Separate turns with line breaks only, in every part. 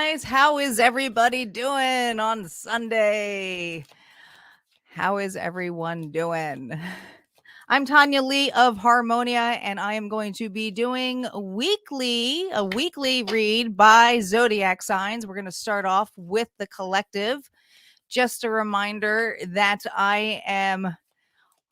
guys. How is everybody doing on Sunday? How is everyone doing? I'm Tanya Lee of Harmonia, and I am going to be doing a weekly read by Zodiac signs. We're going to start off with the collective. Just a reminder that I am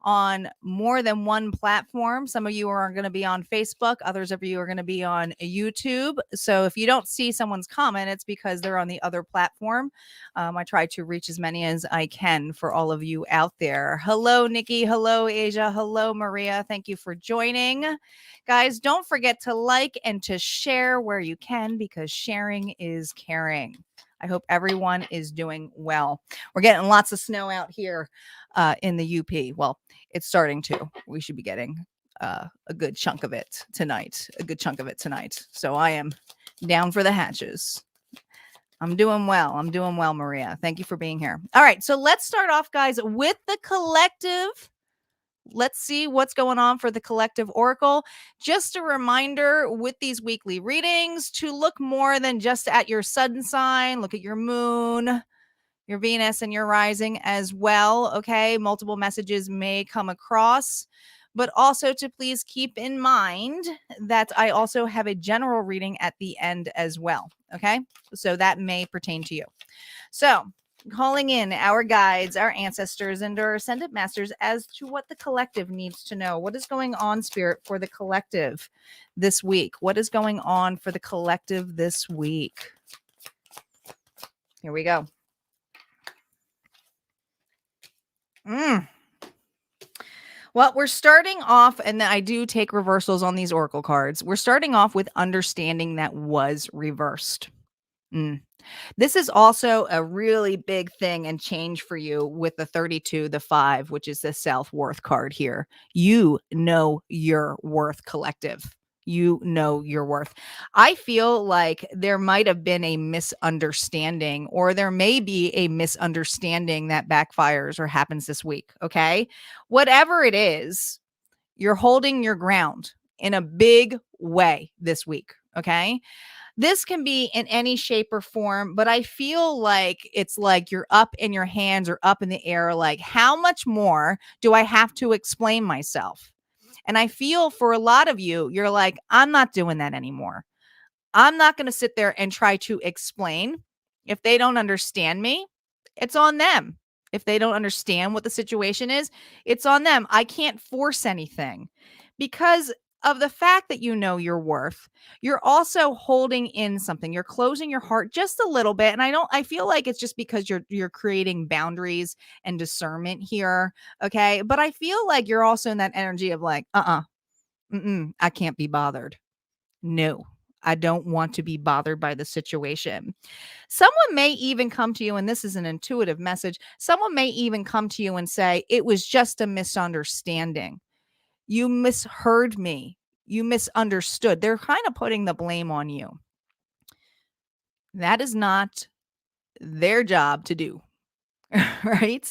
on more than one platform. Some of you are going to be on Facebook. Others of you are going to be on YouTube. So if you don't see someone's comment, it's because they're on the other platform. I try to reach as many as I can for all of you out there. Hello, Nikki. Hello, Asia. Hello, Maria. Thank you for joining. Guys, don't forget to like and to share where you can, because sharing is caring. I hope everyone is doing well. We're getting lots of snow out here in the UP. Well, it's starting to. We should be getting a good chunk of it tonight. So I am down for the hatches. I'm doing well, Maria. Thank you for being here. All right, so let's start off, guys, with the collective. Let's see what's going on for the collective oracle. Just a reminder with these weekly readings to look more than just at your sun sign. Look at your moon, your Venus, and your rising as well. Okay, multiple messages may come across, but also to please keep in mind that I also have a general reading at the end as well. Okay, so that may pertain to you. So calling in our guides, our ancestors, and our ascended masters as to what the collective needs to know. What is going on, Spirit, for the collective this week? What is going on for the collective this week? Here we go. Well, we're starting off, and I do take reversals on these oracle cards. We're starting off with understanding that was reversed. This is also a really big thing and change for you with the 32, the 5, which is the self-worth card here. You know your worth, collective. You know your worth. I feel like there might have been a misunderstanding, or there may be a misunderstanding that backfires or happens this week. Okay. Whatever it is, you're holding your ground in a big way this week. Okay. This can be in any shape or form, but I feel like it's like you're up and your hands are up in the air. Like, how much more do I have to explain myself? And I feel for a lot of you, you're like, I'm not doing that anymore. I'm not going to sit there and try to explain. If they don't understand me, it's on them. If they don't understand what the situation is, it's on them. I can't force anything because of the fact that you know your worth. You're also holding in something. You're closing your heart just a little bit. And I feel like it's just because you're creating boundaries and discernment here. Okay. But I feel like you're also in that energy of like, I can't be bothered. No, I don't want to be bothered by the situation. Someone may even come to you, and this is an intuitive message. Someone may even come to you and say, it was just a misunderstanding. You misheard me. You misunderstood. They're kind of putting the blame on you. That is not their job to do, right?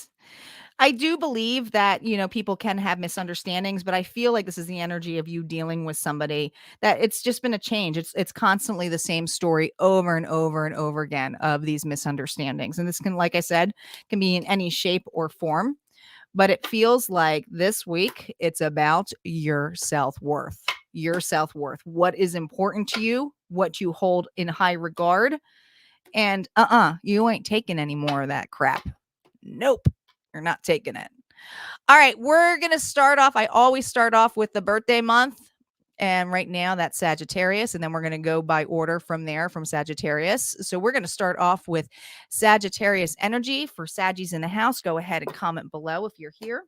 I do believe that, people can have misunderstandings, but I feel like this is the energy of you dealing with somebody that it's just been a change. It's constantly the same story over and over and over again of these misunderstandings. And this can, like I said, can be in any shape or form. But it feels like this week, it's about your self-worth. Your self-worth. What is important to you, what you hold in high regard. And you ain't taking any more of that crap. Nope, you're not taking it. All right, we're going to start off. I always start off with the birthday month. And right now that's Sagittarius. And then we're going to go by order from there, from Sagittarius. So we're going to start off with Sagittarius energy for Saggies in the house. Go ahead and comment below if you're here.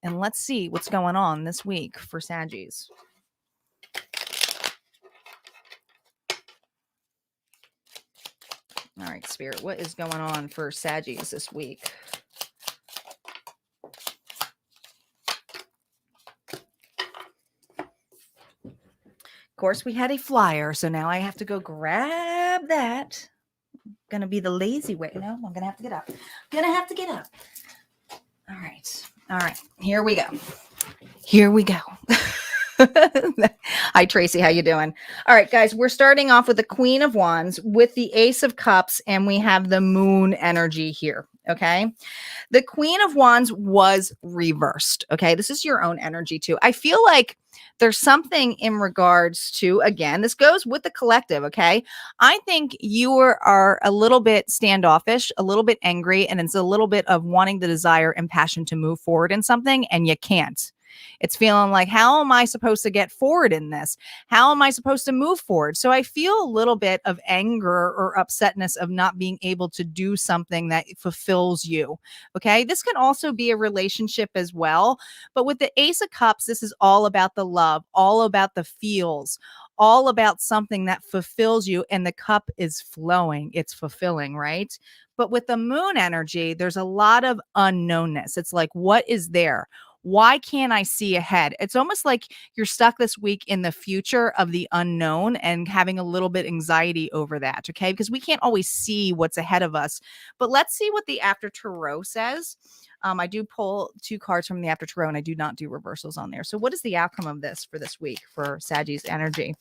And let's see what's going on this week for Saggies. All right, Spirit, what is going on for Saggies this week? Of course, we had a flyer, so now I have to go grab that. Gonna be the lazy way. No, I'm gonna have to get up. All right. Here we go. Hi, Tracy. How you doing? All right, guys, we're starting off with the Queen of Wands with the Ace of Cups, and we have the Moon energy here. Okay. The Queen of Wands was reversed. Okay. This is your own energy too. I feel like there's something in regards to, again, this goes with the collective. Okay. I think you are a little bit standoffish, a little bit angry, and it's a little bit of wanting the desire and passion to move forward in something, and you can't. It's feeling like, how am I supposed to get forward in this? How am I supposed to move forward? So I feel a little bit of anger or upsetness of not being able to do something that fulfills you. Okay. This can also be a relationship as well. But with the Ace of Cups, this is all about the love, all about the feels, all about something that fulfills you. And the cup is flowing, it's fulfilling, right? But with the Moon energy, there's a lot of unknownness. It's like, what is there? Why can't I see ahead? It's almost like you're stuck this week in the future of the unknown and having a little bit anxiety over that. Okay. Because we can't always see what's ahead of us. But let's see what the After Tarot says. I do pull 2 cards from the After Tarot, and I do not do reversals on there. So what is the outcome of this for this week for Sagittarius energy?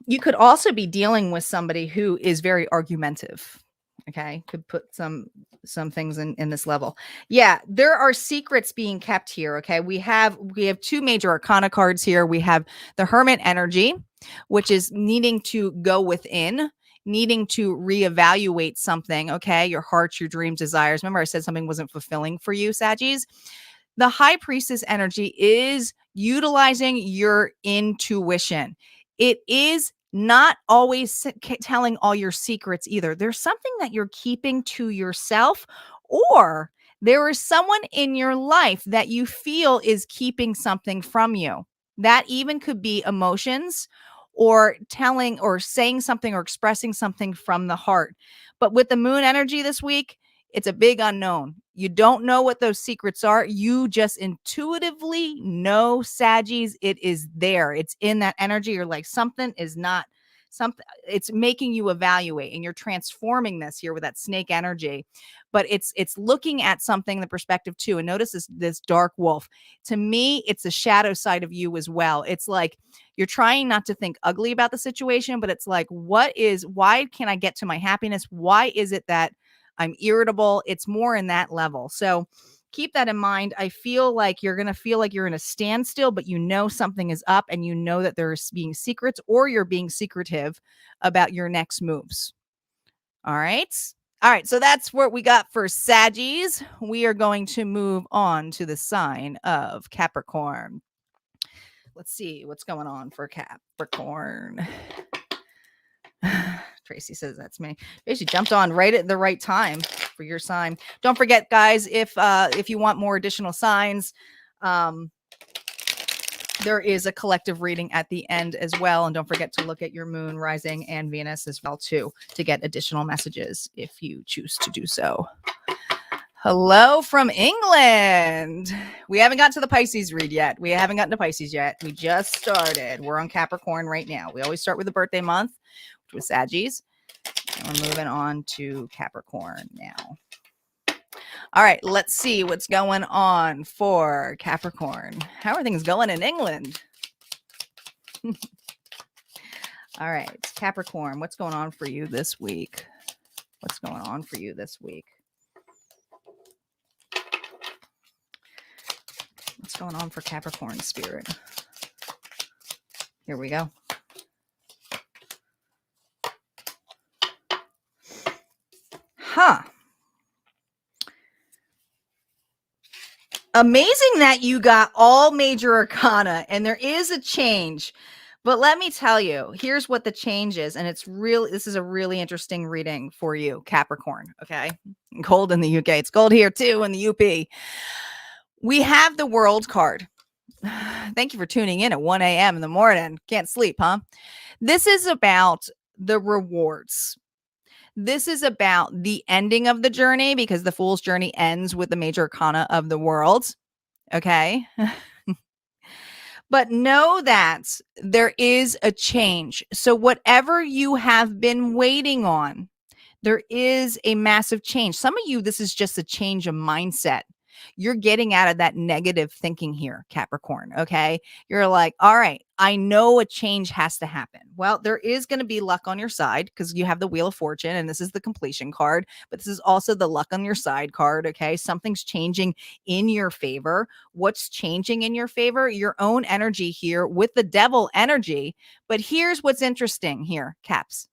You could also be dealing with somebody who is very argumentative. Okay, could put some things in this level. Yeah, there are secrets being kept here. Okay, we have 2 major arcana cards here. We have the Hermit energy, which is needing to go within, needing to reevaluate something. Okay, your heart, your dreams, desires. Remember, I said something wasn't fulfilling for you, Saggies. The High Priestess energy is utilizing your intuition. It is not always telling all your secrets either. There's something that you're keeping to yourself, or there is someone in your life that you feel is keeping something from you. That even could be emotions or telling or saying something or expressing something from the heart. But with the Moon energy this week, it's a big unknown. You don't know what those secrets are. You just intuitively know, Saggies, it is there. It's in that energy. You're like, something is not something. It's making you evaluate, and you're transforming this here with that snake energy. But it's looking at something, the perspective too. And notice this dark wolf. To me, it's a shadow side of you as well. It's like you're trying not to think ugly about the situation, but it's like, why can't I get to my happiness? Why is it that I'm irritable? It's more in that level. So keep that in mind. I feel like you're going to feel like you're in a standstill, but you know something is up, and you know that there's being secrets, or you're being secretive about your next moves. All right. All right. So that's what we got for Saggies. We are going to move on to the sign of Capricorn. Let's see what's going on for Capricorn. Tracy says that's me. Tracy jumped on right at the right time for your sign. Don't forget, guys, if you want more additional signs, there is a collective reading at the end as well. And don't forget to look at your moon, rising, and Venus as well too, to get additional messages if you choose to do so. Hello from England. We haven't got to the Pisces read yet. We haven't gotten to Pisces yet. We just started. We're on Capricorn right now. We always start with the birthday month, which was Saggies. And we're moving on to Capricorn now. All right, let's see what's going on for Capricorn. How are things going in England? All right, Capricorn, what's going on for you this week? What's going on for you this week? What's going on for Capricorn spirit? Here we go. Huh. Amazing that you got all major arcana, and there is a change. But let me tell you, here's what the change is. And this is a really interesting reading for you, Capricorn. Okay. Gold in the UK. It's gold here too in the UP. We have the World card. Thank you for tuning in at 1 a.m. in the morning. Can't sleep, huh? This is about the rewards. This is about the ending of the journey, because the Fool's journey ends with the major arcana of the world. Okay. But know that there is a change. So whatever you have been waiting on, there is a massive change. Some of you, this is just a change of mindset. You're getting out of that negative thinking here, Capricorn. Okay. You're like, all right, I know a change has to happen. Well, there is going to be luck on your side because you have the Wheel of Fortune and this is the completion card, but this is also the luck on your side card. Okay. Something's changing in your favor. What's changing in your favor? Your own energy here with the devil energy. But here's what's interesting here, Caps.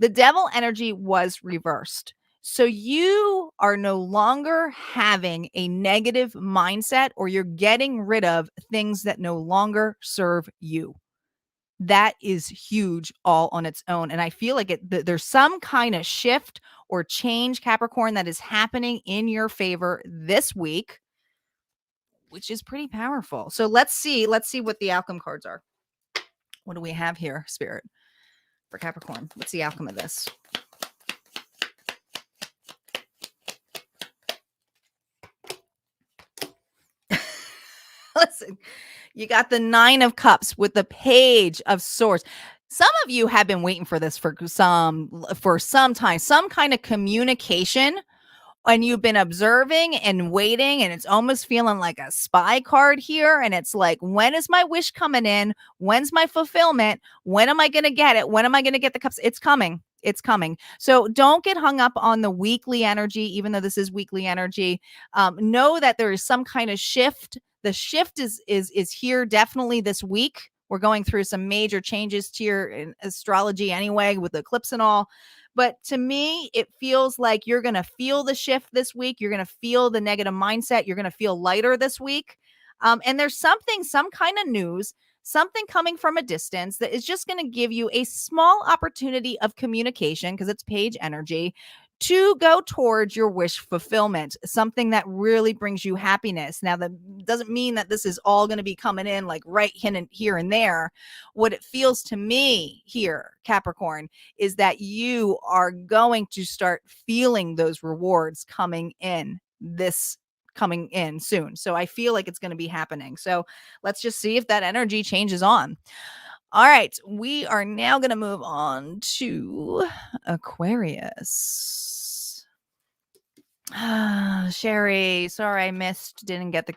The devil energy was reversed. So you are no longer having a negative mindset, or you're getting rid of things that no longer serve you. That is huge all on its own. And I feel like there's some kind of shift or change, Capricorn, that is happening in your favor this week, which is pretty powerful. So let's see what the outcome cards are. What do we have here, Spirit, for Capricorn? What's the outcome of this? Listen, you got the 9 of Cups with the Page of Swords. Some of you have been waiting for this for some time, some kind of communication, and you've been observing and waiting, and it's almost feeling like a spy card here. And it's like, when is my wish coming in? When's my fulfillment? When am I going to get it? When am I going to get the cups? It's coming. It's coming. So don't get hung up on the weekly energy, even though this is weekly energy. Know that there is some kind of shift. The shift is here definitely this week. We're going through some major changes to your astrology anyway, with the eclipse and all. But to me, it feels like you're going to feel the shift this week. You're going to feel the negative mindset. You're going to feel lighter this week. And there's some kind of news, something coming from a distance that is just going to give you a small opportunity of communication, because it's Page energy, to go towards your wish fulfillment, something that really brings you happiness. Now, that doesn't mean that this is all going to be coming in like right here and there. What it feels to me here, Capricorn, is that you are going to start feeling those rewards coming in soon. So I feel like it's going to be happening. So let's just see if that energy changes on. All right, we are now going to move on to Aquarius. Sherry, sorry I didn't get the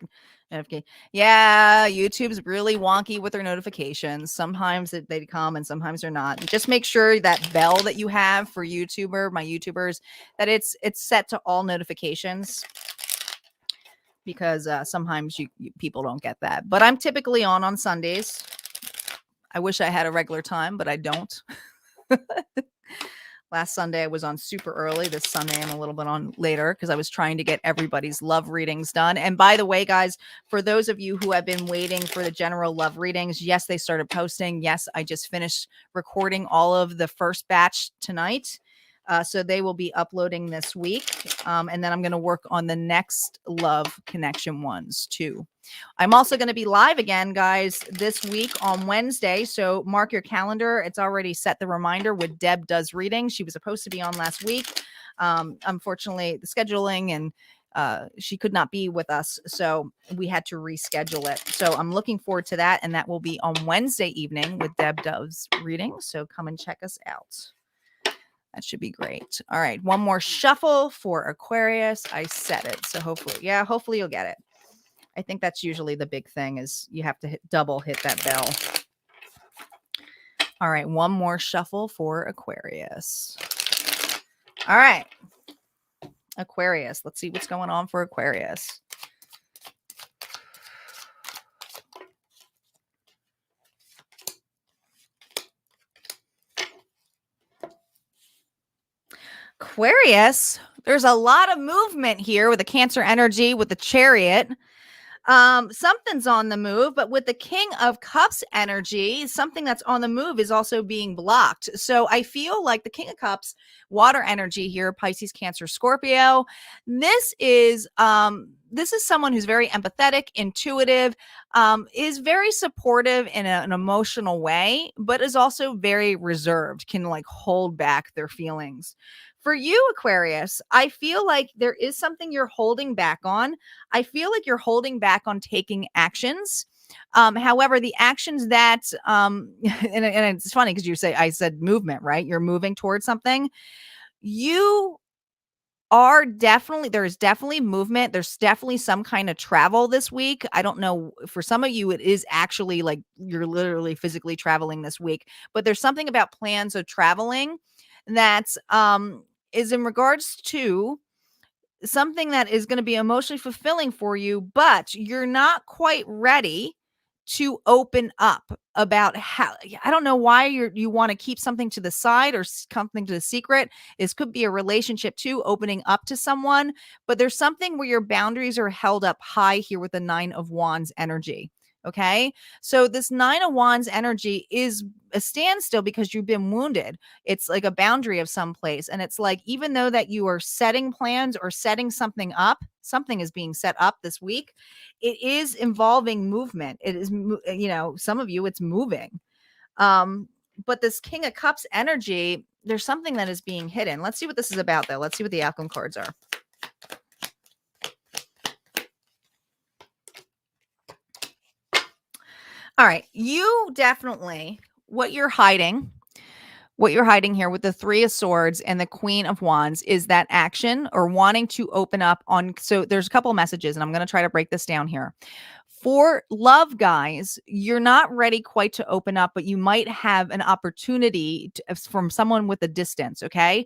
notification. Yeah, YouTube's really wonky with their notifications. Sometimes they come and sometimes they're not. Just make sure that bell that you have for my YouTubers, that it's set to all notifications, because sometimes people don't get that. But I'm typically on Sundays. I wish I had a regular time, but I don't. Last Sunday, I was on super early. This Sunday, I'm a little bit on later because I was trying to get everybody's love readings done. And by the way, guys, for those of you who have been waiting for the general love readings, yes, they started posting. Yes, I just finished recording all of the first batch tonight. So they will be uploading this week. And then I'm going to work on the next love connection ones too. I'm also going to be live again, guys, this week on Wednesday. So mark your calendar. It's already set the reminder with Deb Does Reading. She was supposed to be on last week. Unfortunately, the scheduling and she could not be with us, so we had to reschedule it. So I'm looking forward to that. And that will be on Wednesday evening with Deb Does Reading. So come and check us out. That should be great. All right. One more shuffle for Aquarius. I said it. So hopefully you'll get it. I think that's usually the big thing, is you have to hit that bell. All right. One more shuffle for Aquarius. All right. Aquarius. Let's see what's going on for Aquarius. Aquarius, there's a lot of movement here with the Cancer energy, with the Chariot. Something's on the move, but with the King of Cups energy, something that's on the move is also being blocked. So I feel like the King of Cups, water energy here, Pisces, Cancer, Scorpio. This is someone who's very empathetic, intuitive, is very supportive in an emotional way, but is also very reserved, can like hold back their feelings. For you, Aquarius, I feel like there is something you're holding back on. I feel like you're holding back on taking actions. However, the actions that, and it's funny because I said movement, right? You're moving towards something. You there's definitely movement. There's definitely some kind of travel this week. I don't know, for some of you, it is actually like you're literally physically traveling this week, but there's something about plans of traveling that's is in regards to something that is going to be emotionally fulfilling for you, but you're not quite ready to open up about how. I don't know why you want to keep something to the side or something to the secret. This could be a relationship too, opening up to someone, but there's something where your boundaries are held up high here with the 9 of Wands energy. Okay. So this 9 of Wands energy is a standstill because you've been wounded. It's like a boundary of some place. And it's like, even though that you are setting plans or setting something up, something is being set up this week. It is involving movement. It is, some of you, it's moving. But this King of Cups energy, there's something that is being hidden. Let's see what this is about, though. Let's see what the outcome cards are. All right. You definitely, what you're hiding here with the 3 of Swords and the Queen of Wands is that action or wanting to open up on. So there's a couple of messages, and I'm going to try to break this down here. For love, guys, you're not ready quite to open up, but you might have an opportunity from someone with a distance. Okay.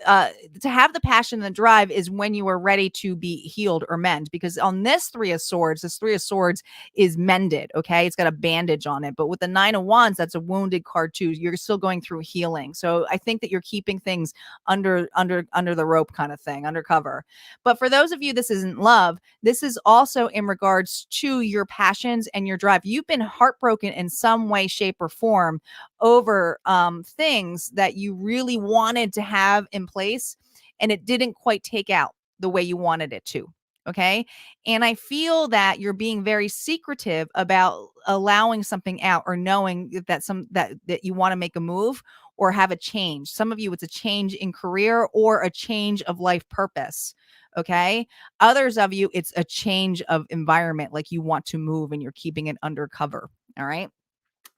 To have the passion and the drive is when you are ready to be healed or mend, because on this 3 of Swords is mended. Okay. It's got a bandage on it, but with the 9 of Wands, that's a wounded card too. You're still going through healing. So I think that you're keeping things under the rope kind of thing, undercover. But for those of you, this isn't love. This is also in regards to your passions and your drive. You've been heartbroken in some way, shape, or form over things that you really wanted to have in place, and it didn't quite take out the way you wanted it to. Okay. And I feel that you're being very secretive about allowing something out or knowing that you want to make a move or have a change. Some of you, it's a change in career or a change of life purpose. Okay. Others of you, it's a change of environment, like you want to move and you're keeping it undercover. All right.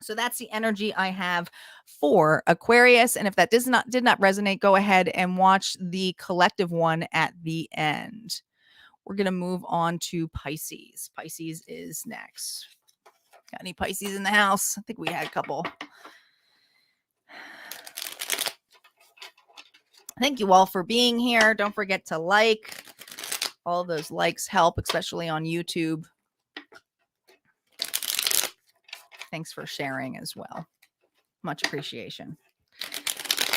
So that's the energy I have for Aquarius. And if that did not resonate, go ahead and watch the collective one at the end. We're going to move on to Pisces. Pisces is next. Got any Pisces in the house? I think we had a couple. Thank you all for being here. Don't forget to like. All of those likes help, especially on YouTube. Thanks for sharing as well. Much appreciation.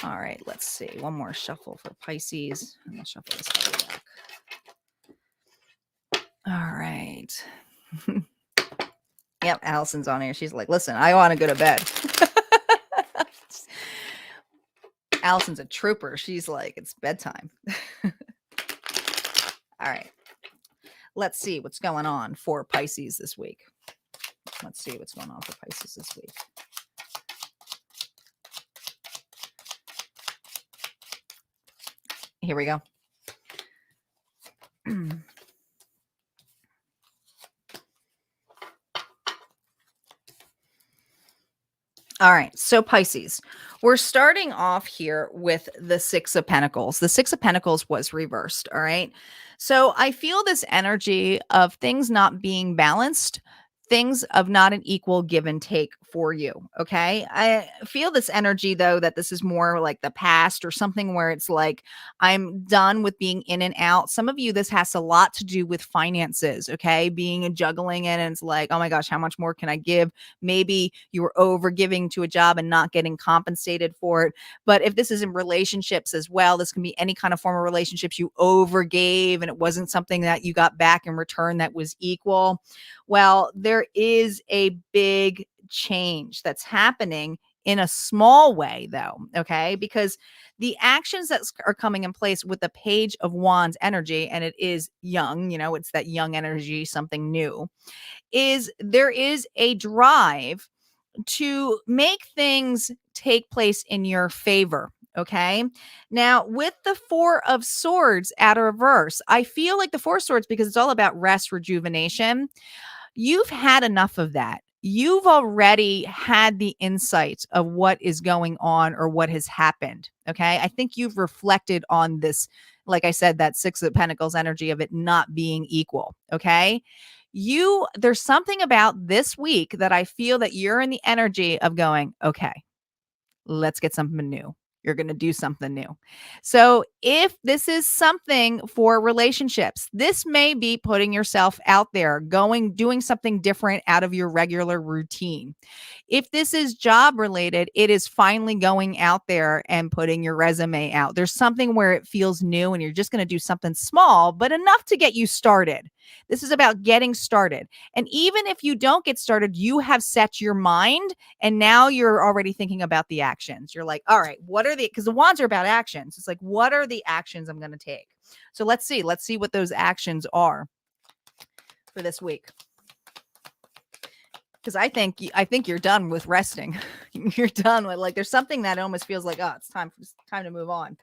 All right, let's see. One more shuffle for Pisces. I'm going to shuffle this Zodiac. All right. Yep, Allison's on here. She's like, listen, I want to go to bed. Allison's a trooper. She's like, it's bedtime. All right. Let's see what's going on for Pisces this week. Let's see what's going on for Pisces this week. Here we go. All right. So Pisces, we're starting off here with the 6 of Pentacles. The 6 of Pentacles was reversed. All right. So I feel this energy of things not being balanced, things of not an equal give and take for you. Okay. I feel this energy, though, that this is more like the past or something where it's like, I'm done with being in and out. Some of you, this has a lot to do with finances. Okay. Being and juggling it. And it's like, oh my gosh, how much more can I give? Maybe you were over giving to a job and not getting compensated for it. But if this is in relationships as well, this can be any kind of form of relationships you overgave and it wasn't something that you got back in return that was equal. Well, there is a big change that's happening in a small way, though, okay? Because the actions that are coming in place with the Page of Wands energy, and it is young, it's that young energy, something new, there is a drive to make things take place in your favor. Okay. Now, with the 4 of Swords at a reverse, I feel like the 4 of Swords, because it's all about rest, rejuvenation. You've had enough of that. You've already had the insight of what is going on or what has happened. Okay. I think you've reflected on this like I said, that Six of Pentacles energy of it not being equal. Okay. There's something about this week that I feel that you're in the energy of going, okay, let's get something new. You're going to do something new. So if this is something for relationships, this may be putting yourself out there, doing something different out of your regular routine. If this is job related, it is finally going out there and putting your resume out. There's something where it feels new and you're just going to do something small, but enough to get you started. This is about getting started. And even if you don't get started, you have set your mind and now you're already thinking about the actions. You're like, all right, because the wands are about actions. It's like, what are the actions I'm going to take? So let's see what those actions are for this week. Because I think you're done with resting. You're done with, like, there's something that almost feels like, oh, it's time to move on.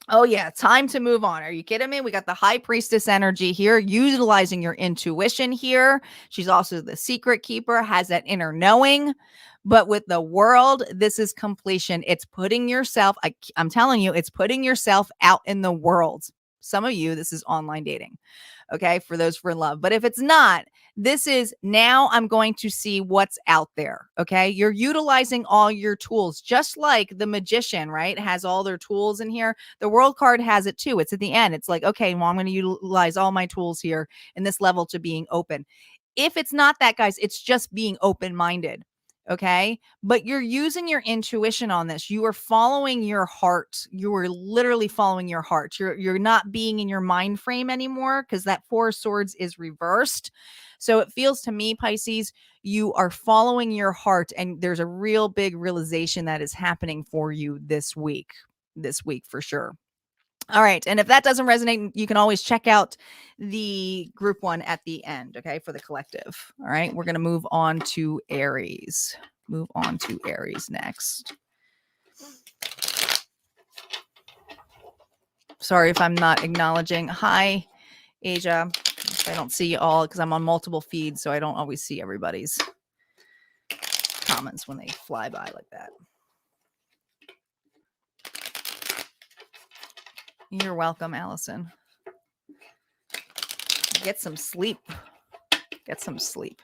Oh yeah, time to move on. Are you kidding me? We got the High Priestess energy here, utilizing your intuition here. She's also the secret keeper, has that inner knowing. But with the World, this is completion. It's putting yourself, I'm telling you, it's putting yourself out in the world. Some of you, this is online dating. Okay, for those for love. But if it's not, this is now I'm going to see what's out there. Okay, you're utilizing all your tools, just like the magician, right? Has all their tools in here. The World card has it too. It's at the end. It's like, okay, well, I'm going to utilize all my tools here in this level to being open. If it's not that, guys, it's just being open-minded. Okay. But you're using your intuition on this. You are following your heart. You are literally following your heart. You're not being in your mind frame anymore because that Four of Swords is reversed. So it feels to me, Pisces, you are following your heart and there's a real big realization that is happening for you this week for sure. All right. And if that doesn't resonate, you can always check out the group one at the end. Okay. For the collective. All right. We're going to move on to Aries. Move on to Aries next. Sorry if I'm not acknowledging. Hi, Asia. I don't see you all because I'm on multiple feeds, so I don't always see everybody's comments when they fly by like that. You're welcome, Allison. Get some sleep. Get some sleep.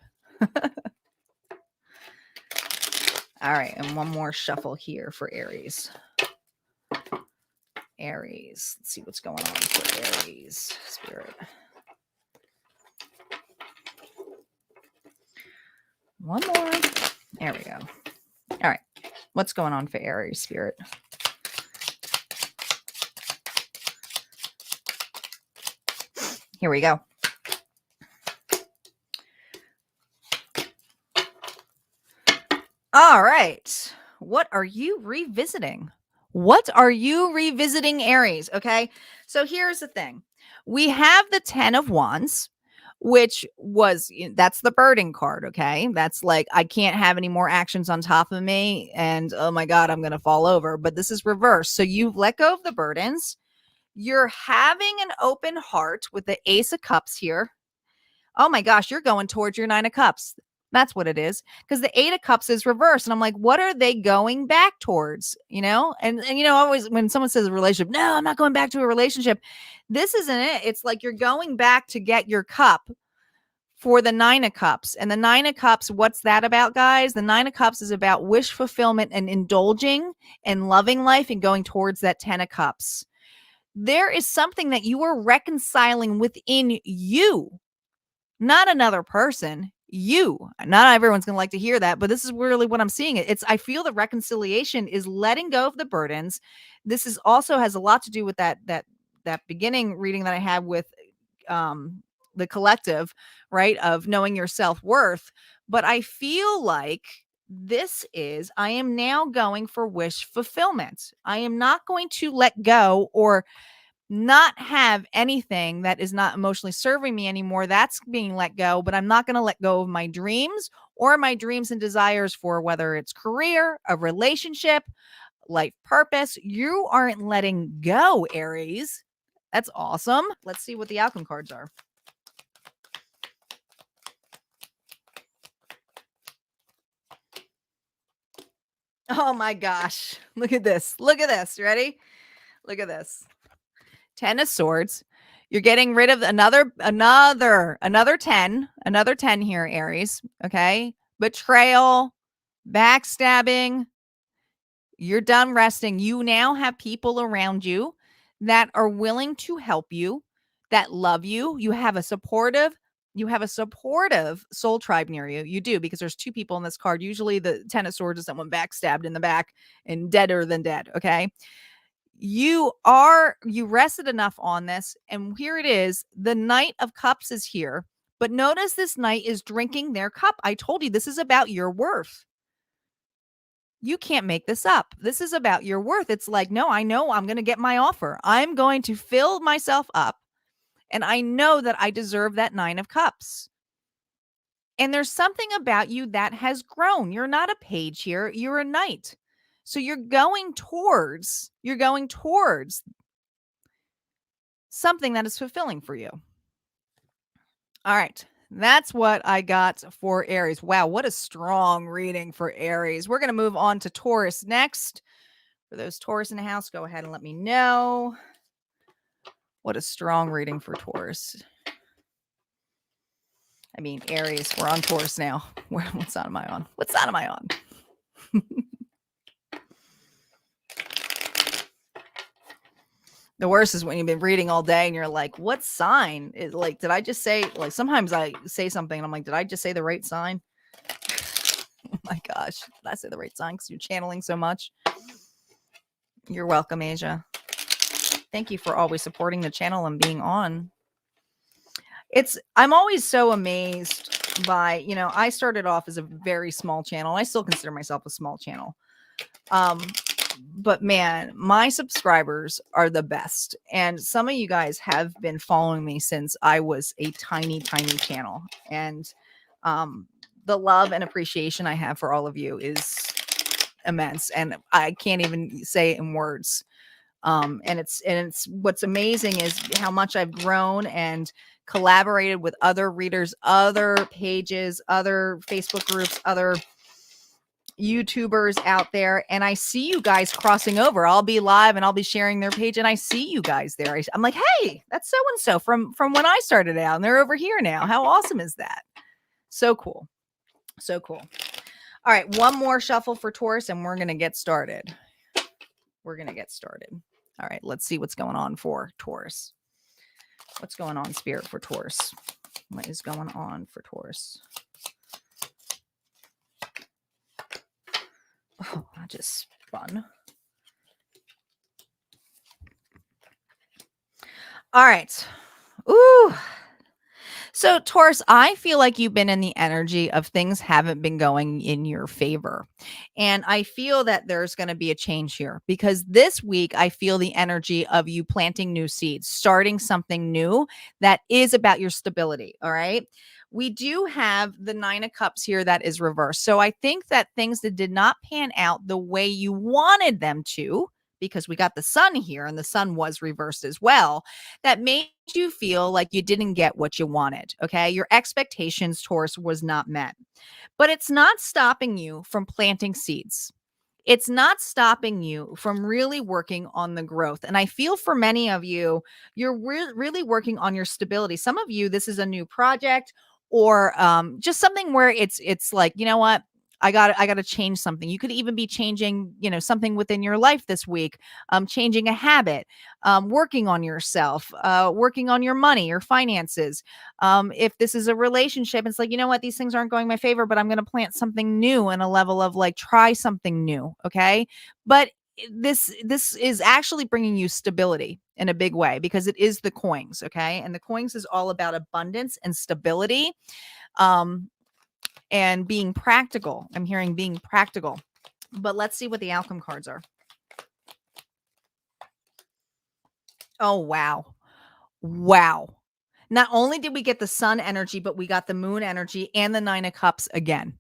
All right, and one more shuffle here for Aries. Aries. Let's see what's going on for Aries, Spirit. One more. There we go. All right. What's going on for Aries, Spirit? Here we go. All right. What are you revisiting? What are you revisiting, Aries? Okay. So here's the thing. We have the 10 of Wands, which that's the burden card. Okay. That's like, I can't have any more actions on top of me. And oh my God, I'm going to fall over. But this is reversed. So you've let go of the burdens. You're having an open heart with the Ace of Cups here. Oh my gosh, you're going towards your 9 of Cups. That's what it is. Because the 8 of Cups is reversed. And I'm like, what are they going back towards? You know? And you know, always when someone says a relationship, no, I'm not going back to a relationship. This isn't it. It's like you're going back to get your cup for the 9 of Cups. And the 9 of Cups, what's that about, guys? The 9 of Cups is about wish fulfillment and indulging and loving life and going towards that 10 of Cups. There is something that you are reconciling within you. Not another person, you. Not everyone's going to like to hear that, but this is really what I'm seeing. I feel the reconciliation is letting go of the burdens. This is also has a lot to do with that beginning reading that I had with the collective, right? Of knowing your self-worth. But I feel like I am now going for wish fulfillment. I am not going to let go or not have anything that is not emotionally serving me anymore. That's being let go, but I'm not going to let go of my dreams or my dreams and desires for whether it's career, a relationship, life purpose. You aren't letting go, Aries. That's awesome. Let's see what the outcome cards are. Oh my gosh. Look at this. Look at this. Ready? Look at this. 10 of Swords. You're getting rid of another 10 here, Aries. Okay. Betrayal, backstabbing. You're done resting. You now have people around you that are willing to help you, that love you. You have a supportive soul tribe near you. You do, because there's two people in this card. Usually the 10 of Swords is someone backstabbed in the back and deader than dead. Okay. You rested enough on this, and here it is. The Knight of Cups is here, but notice this knight is drinking their cup. I told you this is about your worth. You can't make this up. This is about your worth. It's like, no, I know I'm going to get my offer. I'm going to fill myself up, and I know that I deserve that 9 of Cups. And there's something about you that has grown. You're not a page here, you're a knight. So you're going towards something that is fulfilling for you. All right. That's what I got for Aries. Wow, what a strong reading for Aries. We're going to move on to Taurus next. For those Taurus in the house, go ahead and let me know. What a strong reading for Taurus. I mean, Aries, we're on Taurus now. What sign am I on? What sign am I on? The worst is when you've been reading all day and you're like, what sign? Is like, did I just say, like, sometimes I say something and I'm like, did I just say the right sign? Oh my gosh. Did I say the right sign? Because you're channeling so much. You're welcome, Asia. Thank you for always supporting the channel and being on. I'm always so amazed by, I started off as a very small channel. I still consider myself a small channel. But man, my subscribers are the best. And some of you guys have been following me since I was a tiny, tiny channel. And the love and appreciation I have for all of you is immense. And I can't even say it in words. And it's what's amazing is how much I've grown and collaborated with other readers, other pages, other Facebook groups, other YouTubers out there, and I see you guys crossing over. I'll be live and I'll be sharing their page, and I see you guys there. I'm like, hey, that's so and so from when I started out, and they're over here now. How awesome is that? So cool. So cool. All right, one more shuffle for Taurus, and we're gonna get started. All right, let's see what's going on for Taurus. What's going on, Spirit, for Taurus? What is going on for Taurus? Oh, I just spun. All right. Ooh. So, Taurus, I feel like you've been in the energy of things haven't been going in your favor. And I feel that there's going to be a change here, because this week I feel the energy of you planting new seeds, starting something new that is about your stability. All right. We do have the 9 of Cups here that is reversed. So I think that things that did not pan out the way you wanted them to, because we got the Sun here and the Sun was reversed as well, that made you feel like you didn't get what you wanted. Okay. Your expectations, Taurus, was not met, but it's not stopping you from planting seeds. It's not stopping you from really working on the growth. And I feel for many of you, you're really working on your stability. Some of you, this is a new project, or just something where it's like, you know what? I got to change something. You could even be changing, something within your life this week, changing a habit, working on yourself, working on your money, your finances. If this is a relationship, it's like, you know what? These things aren't going my favor, but I'm going to plant something new and a level of like, try something new. Okay. But this is actually bringing you stability in a big way, because it is the coins. Okay. And the coins is all about abundance and stability. And being practical. I'm hearing being practical. But let's see what the outcome cards are. Oh, wow. Wow. Not only did we get the Sun energy, but we got the Moon energy and the 9 of Cups again.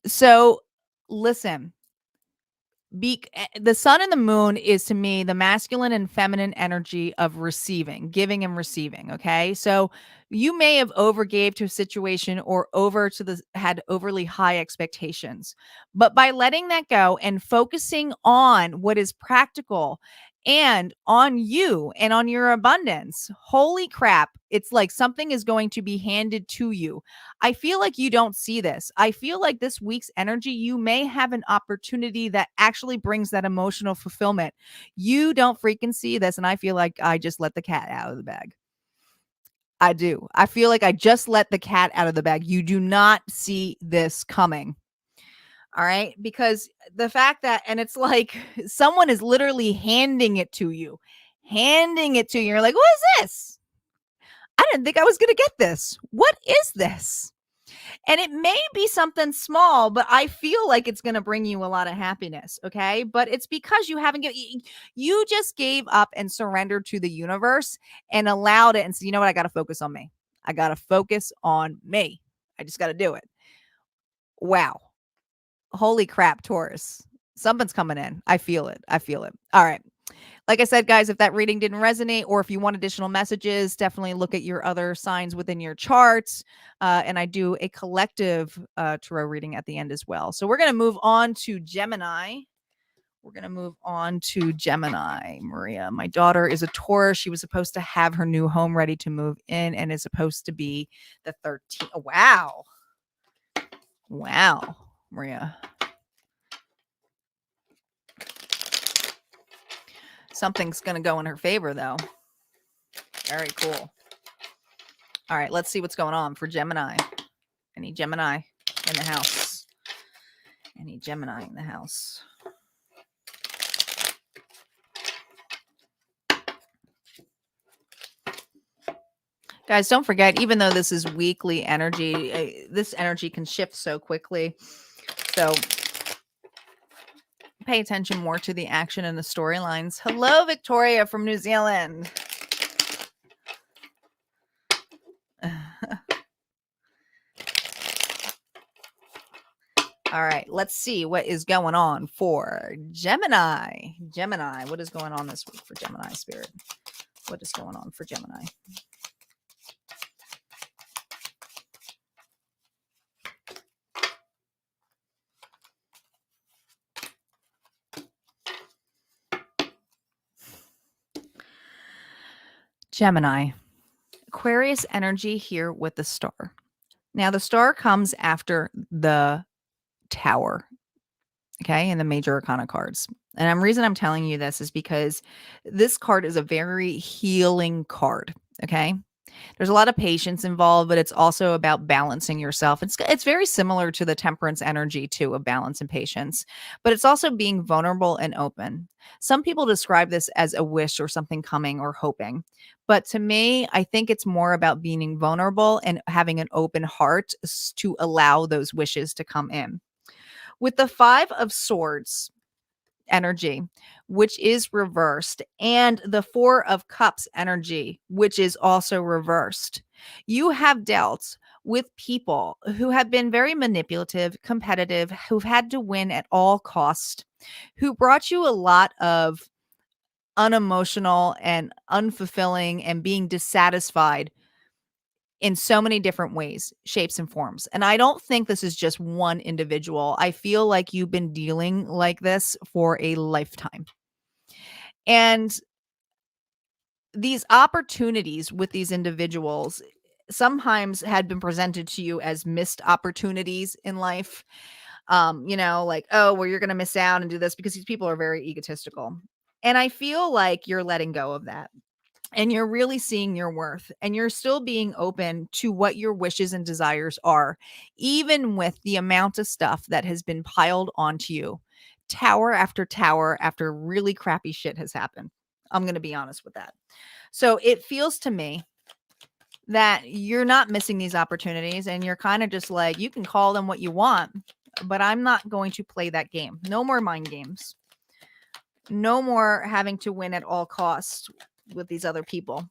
So listen, The sun and the moon is to me the masculine and feminine energy of receiving, giving and receiving. Okay. So you may have overgave to a situation or had overly high expectations. But by letting that go and focusing on what is practical and on you and on your abundance, holy crap, it's like something is going to be handed to you. I feel like you don't see this. I feel like this week's energy, you may have an opportunity that actually brings that emotional fulfillment. You don't freaking see this. And I feel like I just let the cat out of the bag. I do. I feel like I just let the cat out of the bag. You do not see this coming. All right. Because the fact that, and it's like someone is literally handing it to you, handing it to you. You're like, what is this? I didn't think I was going to get this. What is this? And it may be something small, but I feel like it's going to bring you a lot of happiness. Okay. But it's because you haven't you just gave up and surrendered to the universe and allowed it and said, you know what? I got to focus on me. I got to focus on me. I just got to do it. Wow. Holy crap, Taurus. Something's coming in. I feel it. I feel it. All right. Like I said, guys, if that reading didn't resonate or if you want additional messages, definitely look at your other signs within your charts. And I do a collective tarot reading at the end as well. So we're going to move on to Gemini. Maria. My daughter is a Taurus. She was supposed to have her new home ready to move in and is supposed to be the 13th. Oh, wow. Wow, Maria. Something's going to go in her favor, though. Very cool. All right, let's see what's going on for Gemini. Any Gemini in the house? Any Gemini in the house? Guys, don't forget, even though this is weekly energy, this energy can shift so quickly. So pay attention more to the action and the storylines. Hello, Victoria from New Zealand. All right, let's see what is going on for Gemini. Gemini, what is going on this week for Gemini Spirit? What is going on for Gemini? Gemini, Aquarius energy here with the star. Now, the star comes after the Tower, okay, and the major arcana cards. And the reason I'm telling you this is because this card is a very healing card, okay? There's a lot of patience involved, but it's also about balancing yourself. It's very similar to the temperance energy too, of balance and patience, but it's also being vulnerable and open. Some people describe this as a wish or something coming or hoping. But to me, I think it's more about being vulnerable and having an open heart to allow those wishes to come in. With the 5 of Swords energy, which is reversed, and the 4 of Cups energy, which is also reversed, you have dealt with people who have been very manipulative, competitive, who've had to win at all cost, who brought you a lot of unemotional and unfulfilling and being dissatisfied in so many different ways, shapes, and forms. And I don't think this is just one individual. I feel like you've been dealing like this for a lifetime. And these opportunities with these individuals sometimes had been presented to you as missed opportunities in life. Like, oh, well, you're going to miss out and do this because these people are very egotistical. And I feel like you're letting go of that. And you're really seeing your worth and you're still being open to what your wishes and desires are, even with the amount of stuff that has been piled onto you. Tower after really crappy shit has happened. I'm going to be honest with that. So it feels to me that you're not missing these opportunities and you're kind of just like, you can call them what you want, but I'm not going to play that game. No more mind games. No more having to win at all costs with these other people.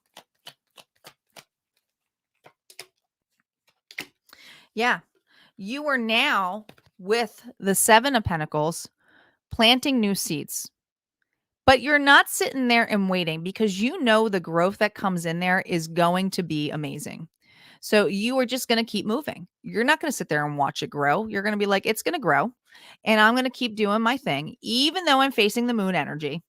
Yeah. You are now with the 7 of Pentacles planting new seeds. But you're not sitting there and waiting because you know the growth that comes in there is going to be amazing. So you are just going to keep moving. You're not going to sit there and watch it grow. You're going to be like, it's going to grow and I'm going to keep doing my thing, even though I'm facing the moon energy,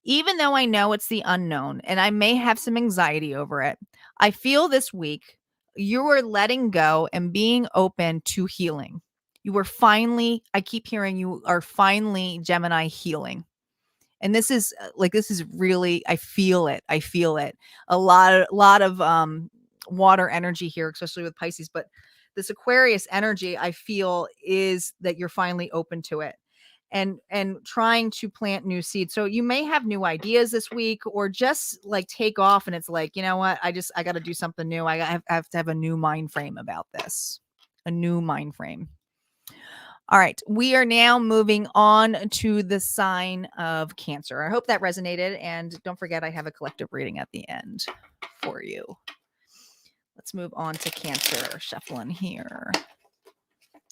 even though I know it's the unknown and I may have some anxiety over it. I feel this week you are letting go and being open to healing. You are finally, I keep hearing you are finally Gemini healing. And this is this is really, I feel it. I feel it. A lot of water energy here, especially with Pisces, but this Aquarius energy I feel is that you're finally open to it and trying to plant new seeds. So you may have new ideas this week or just like take off and it's like, you know what? I got to do something new. I have to have a new mind frame about this. A new mind frame. All right, we are now moving on to the sign of Cancer. I hope that resonated. And don't forget, I have a collective reading at the end for you. Let's move on to Cancer. Shuffling here.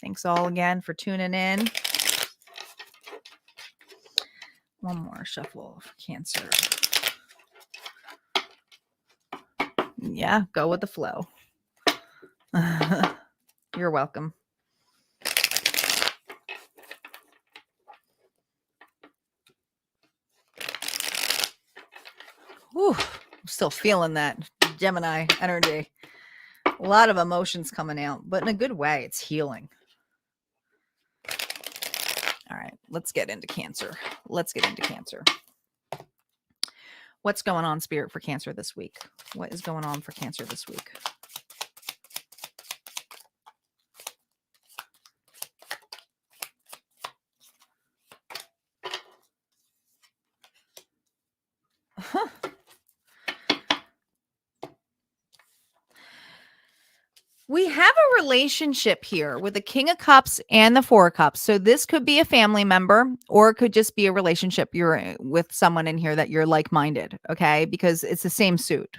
Thanks all again for tuning in. One more shuffle for Cancer. Yeah, go with the flow. You're welcome. Whew, I'm still feeling that Gemini energy. A lot of emotions coming out, but in a good way. It's healing. All right, let's get into Cancer. Let's get into Cancer. What's going on, Spirit, for Cancer this week? What is going on for Cancer this week? Huh. We have a relationship here with the King of Cups and the Four of Cups. So this could be a family member or it could just be a relationship you're with someone in here that you're like-minded, okay? Because it's the same suit.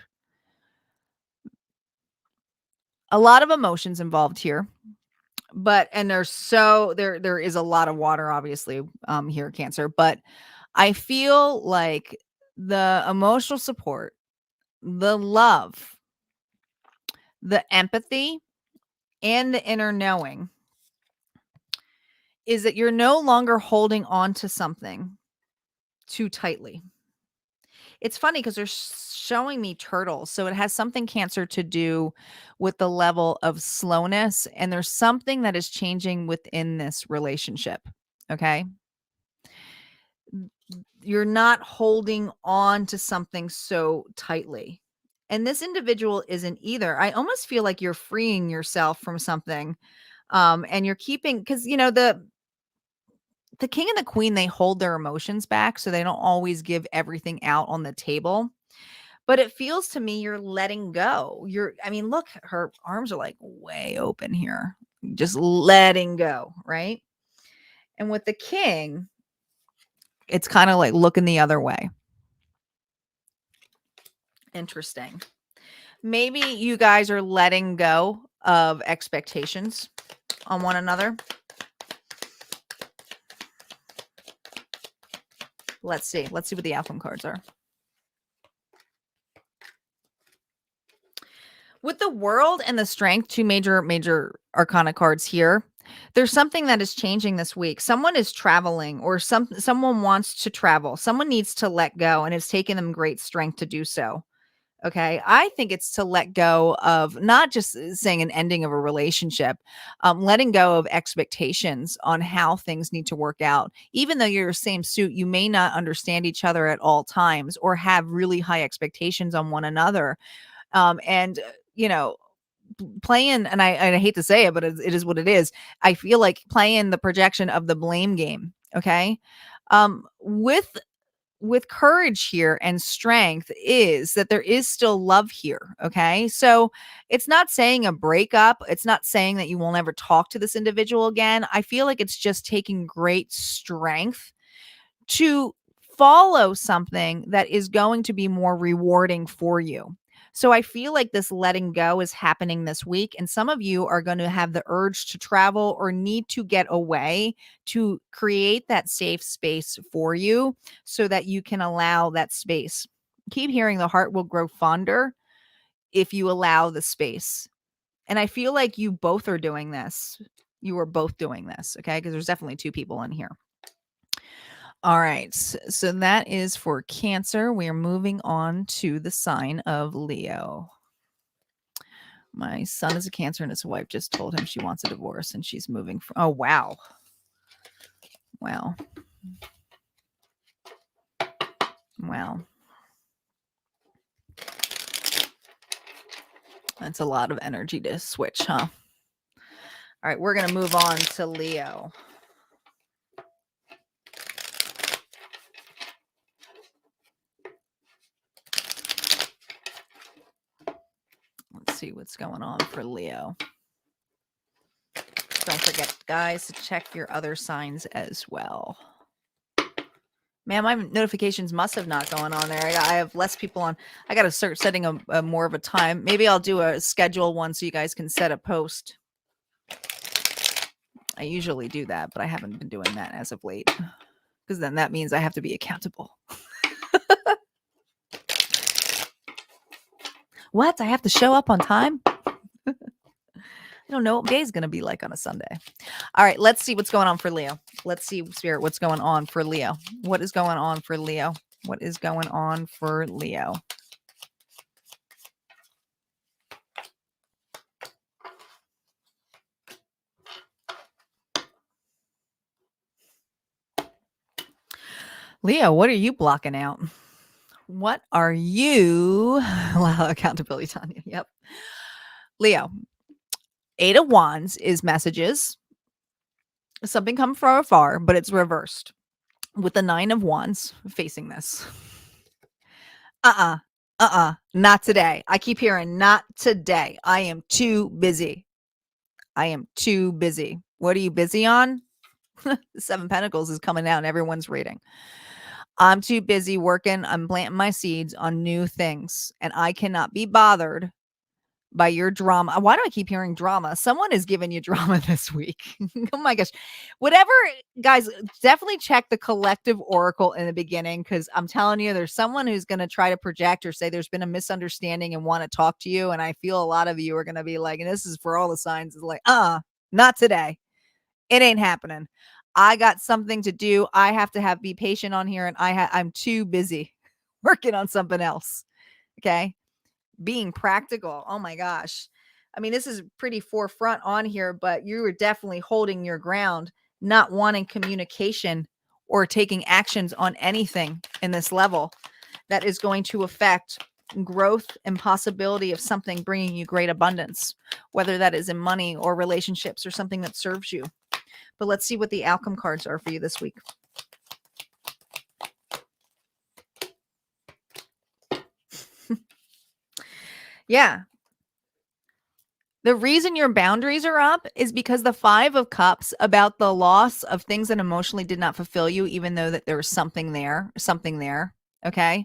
A lot of emotions involved here. But and there is a lot of water obviously here, Cancer, but I feel like the emotional support, the love, the empathy, and the inner knowing is that you're no longer holding on to something too tightly. It's funny because they're showing me turtles. So it has something, Cancer, to do with the level of slowness. And there's something that is changing within this relationship. Okay. You're not holding on to something so tightly. And this individual isn't either. I almost feel like you're freeing yourself from something. And you're keeping, because the king and the queen, they hold their emotions back. So they don't always give everything out on the table. But it feels to me you're letting go. Look, her arms are like way open here. Just letting go, right? And with the king, it's kind of like looking the other way. Interesting. Maybe you guys are letting go of expectations on one another. Let's see. Let's see what the outcome cards are. With the World and the Strength, two major arcana cards here, there's something that is changing this week. Someone is traveling or someone wants to travel. Someone needs to let go and it's taken them great strength to do so. Okay. I think it's to let go of not just saying an ending of a relationship, letting go of expectations on how things need to work out. Even though you're the same suit, you may not understand each other at all times or have really high expectations on one another. And, playing, and I hate to say it, but it is what it is. I feel like playing the projection of the blame game. Okay. With courage here and strength is that there is still love here. Okay. So it's not saying a breakup. It's not saying that you won't ever talk to this individual again. I feel like it's just taking great strength to follow something that is going to be more rewarding for you. So I feel like this letting go is happening this week, and some of you are going to have the urge to travel or need to get away to create that safe space for you so that you can allow that space. Keep hearing the heart will grow fonder if you allow the space. And I feel like you both are doing this. You are both doing this, okay? Because there's definitely two people in here. All right. So that is for Cancer. We are moving on to the sign of Leo. My son is a Cancer and his wife just told him she wants a divorce and she's moving from. Oh, wow. Wow. Wow. That's a lot of energy to switch, huh? All right. We're going to move on to Leo. Let's see what's going on for Leo. Don't forget, guys, to check your other signs as well. Man, my notifications must have not going on there. I have less people on. I got to start setting a more of a time. Maybe I'll do a schedule one so you guys can set a post. I usually do that, but I haven't been doing that as of late because then that means I have to be accountable. What? I have to show up on time? I don't know what day is going to be like on a Sunday. All right, let's see what's going on for Leo. Let's see, Spirit, what's going on for Leo. What is going on for Leo? What is going on for Leo? Leo, what are you blocking out? What are you? Wow, accountability, Tanya. Yep. Leo, 8 of Wands is messages. Something come from afar, but it's reversed with the 9 of Wands facing this. Not today. I keep hearing not today. I am too busy. I am too busy. What are you busy on? The 7 of Pentacles is coming out and everyone's reading. I'm too busy working. I'm planting my seeds on new things and I cannot be bothered by your drama. Why do I keep hearing drama? Someone is giving you drama this week. Oh my gosh. Whatever, guys, definitely check the collective oracle in the beginning because I'm telling you, there's someone who's going to try to project or say there's been a misunderstanding and want to talk to you. And I feel a lot of you are going to be like, and this is for all the signs, is like, not today. It ain't happening. I got something to do. I have to be patient on here and I'm too busy working on something else. Okay. Being practical. Oh my gosh. I mean, this is pretty forefront on here, but you were definitely holding your ground, not wanting communication or taking actions on anything in this level that is going to affect growth and possibility of something bringing you great abundance, whether that is in money or relationships or something that serves you. But let's see what the outcome cards are for you this week. Yeah. The reason your boundaries are up is because the 5 of Cups about the loss of things that emotionally did not fulfill you, even though that there was something there. Okay.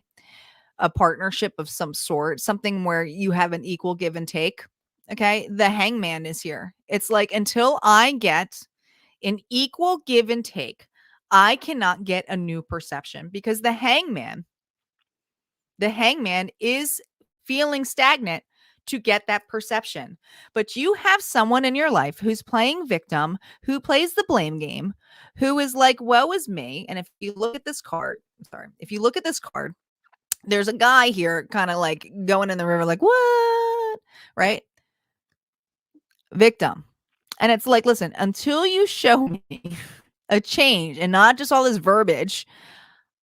A partnership of some sort, something where you have an equal give and take. Okay. The Hangman is here. It's like, until I get an equal give and take, I cannot get a new perception because the hangman is feeling stagnant to get that perception. But you have someone in your life who's playing victim, who plays the blame game, who is like, woe is me. And if you look at this card, there's a guy here kind of like going in the river, like, what? Right? Victim. And it's like, listen, until you show me a change and not just all this verbiage,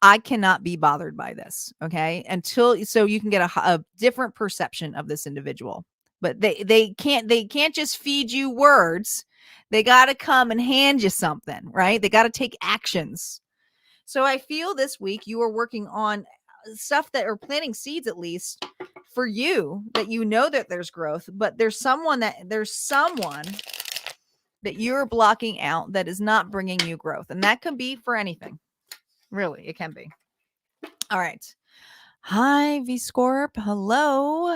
I cannot be bothered by this. Okay. So you can get a different perception of this individual, but they can't just feed you words. They got to come and hand you something, right? They got to take actions. So I feel this week you are working on stuff that are planting seeds, at least for you, that you know that there's growth, but there's someone that you're blocking out that is not bringing you growth. And that can be for anything. Really, it can be. All right. Hi, V-Scorp. Hello.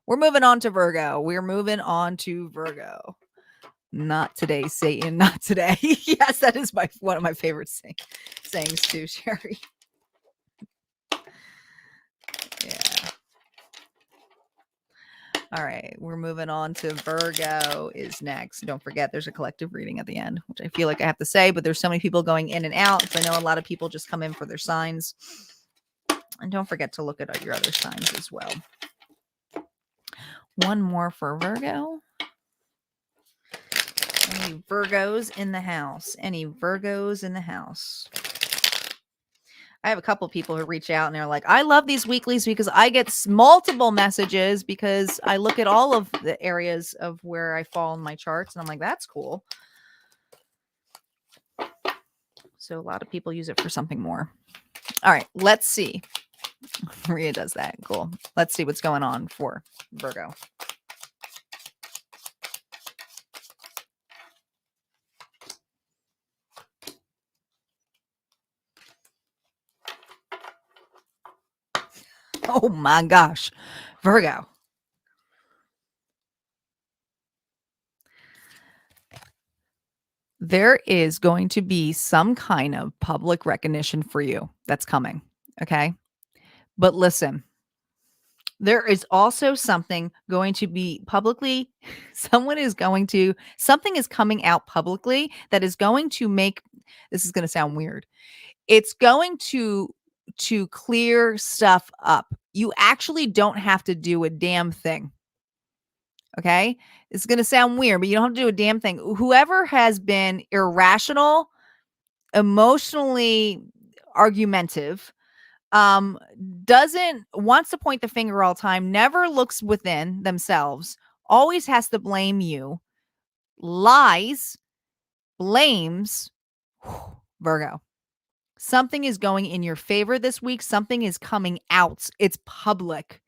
We're moving on to Virgo. Not today, Satan. Not today. Yes, that is one of my favorite sayings too, Sherry. Yeah. All right, we're moving on to Virgo is next. Don't forget, there's a collective reading at the end, which I feel like I have to say, but there's so many people going in and out. So I know a lot of people just come in for their signs. And don't forget to look at your other signs as well. One more for Virgo. Any Virgos in the house? Any Virgos in the house? I have a couple people who reach out and they're like, I love these weeklies because I get multiple messages because I look at all of the areas of where I fall in my charts. And I'm like, that's cool. So a lot of people use it for something more. All right, let's see. Maria does that. Cool. Let's see what's going on for Virgo. Oh my gosh, Virgo. There is going to be some kind of public recognition for you that's coming. Okay. But listen, there is also something going to be publicly, something is coming out publicly that is going to make, this is going to sound weird. It's going to clear stuff up. You actually don't have to do a damn thing. Okay. It's going to sound weird, but you don't have to do a damn thing. Whoever has been irrational, emotionally argumentative, doesn't wants to point the finger all the time, never looks within themselves, always has to blame you, lies, blames. Virgo. Something is going in your favor this week. Something is coming out. It's public.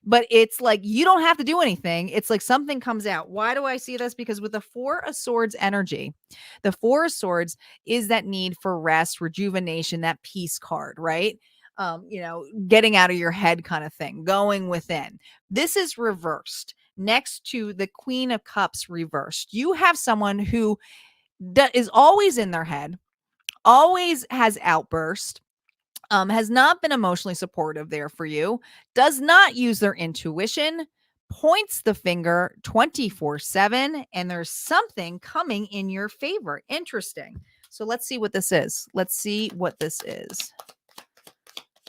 But it's like you don't have to do anything. It's like something comes out. Why do I see this? Because with the Four of Swords energy, the Four of Swords is that need for rest, rejuvenation, that peace card, right? Getting out of your head kind of thing, going within. This is reversed next to the Queen of Cups reversed. You have someone who is always in their head, always has outburst, has not been emotionally supportive there for you, does not use their intuition, points the finger 24/7, and there's something coming in your favor. Interesting. So let's see what this is.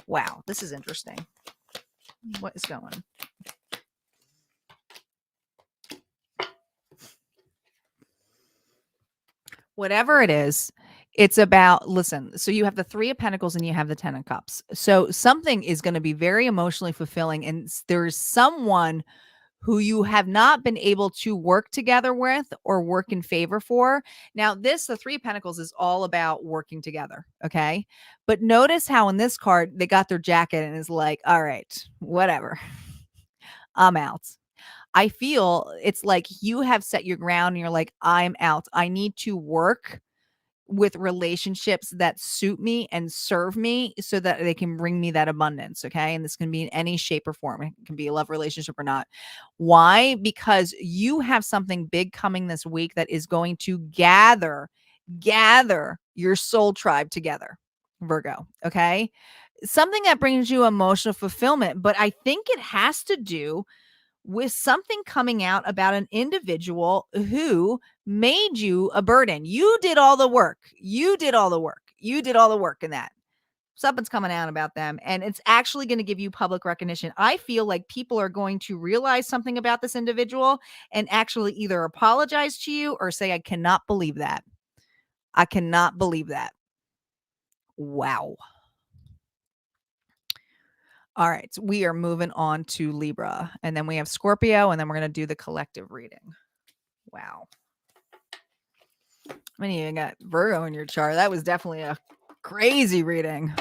Wow, this is interesting. What is going? Whatever it is, it's about, listen, so you have the Three of Pentacles and you have the Ten of Cups. So something is going to be very emotionally fulfilling, and there's someone who you have not been able to work together with or work in favor for. Now, the Three of Pentacles is all about working together, okay? But notice how in this card, they got their jacket and is like, all right, whatever. I'm out. I feel it's like you have set your ground and you're like, I'm out. I need to work with relationships that suit me and serve me so that they can bring me that abundance. Okay. And this can be in any shape or form. It can be a love relationship or not. Why? Because you have something big coming this week that is going to gather your soul tribe together, Virgo. Okay. Something that brings you emotional fulfillment. But I think it has to do with something coming out about an individual who made you a burden. You did all the work. You did all the work in that. Something's coming out about them, and it's actually going to give you public recognition. I feel like people are going to realize something about this individual and actually either apologize to you or say, I cannot believe that. I cannot believe that. Wow. All right, so we are moving on to Libra, and then we have Scorpio, and then we're going to do the collective reading. Wow. I mean, you got Virgo in your chart. That was definitely a crazy reading.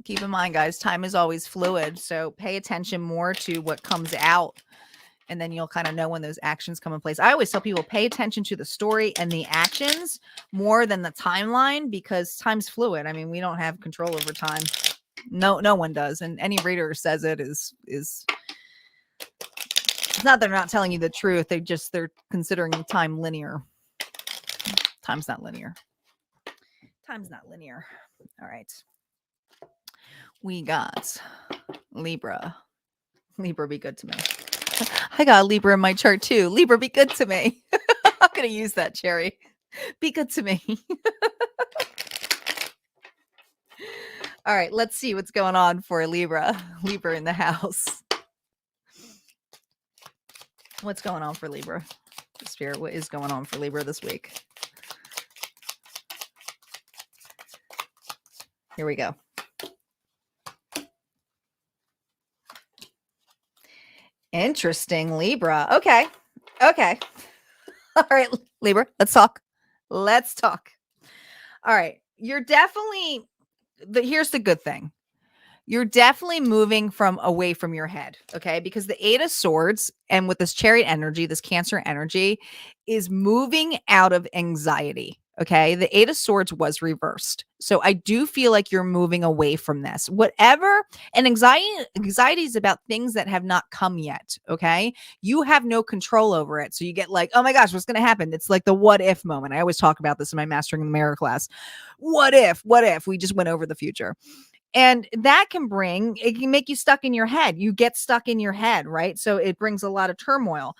Keep in mind, guys, time is always fluid. So pay attention more to what comes out And then you'll kind of know when those actions come in place. I always tell people pay attention to the story and the actions more than the timeline, because time's fluid. I mean, we don't have control over time. No one does. And any reader says it is it's not, they're not telling you the truth. They're considering time linear. Time's not linear. Time's not linear. All right. We got Libra. Libra, be good to me. I got a Libra in my chart too. Libra, be good to me. I'm going to use that, Cherry. Be good to me. All right, let's see what's going on for Libra. Libra in the house. What's going on for Libra? Spirit, what is going on for Libra this week? Here we go. Interesting, Libra. Okay. All right, Libra, let's talk. All right. You're definitely, here's the good thing. You're definitely moving away from your head, okay? Because the Eight of Swords, and with this Chariot energy, this Cancer energy, is moving out of anxiety, okay? The Eight of Swords was reversed. So I do feel like you're moving away from this. And anxiety is about things that have not come yet, okay? You have no control over it. So you get like, oh my gosh, what's going to happen? It's like the what if moment. I always talk about this in my Mastering the Mirror class. What if we just went over the future? And that it can make you stuck in your head. You get stuck in your head, right? So it brings a lot of turmoil.